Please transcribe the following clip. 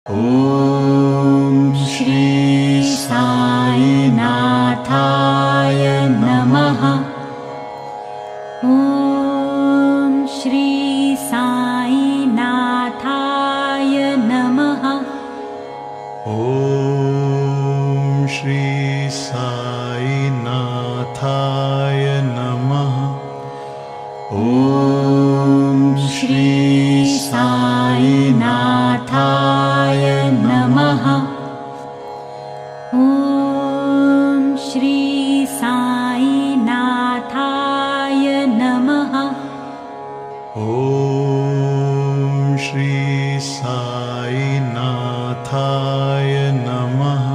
ॐ श्री साई नाथाय नमः। ॐ श्री साई नाथाय नमः। ॐ श्री साई नाथाय नमः। ॐ श्री साई नाथाय नमः। ॐ श्री साई नाथाय नमः। ॐ श्री साई नाथाय नमः।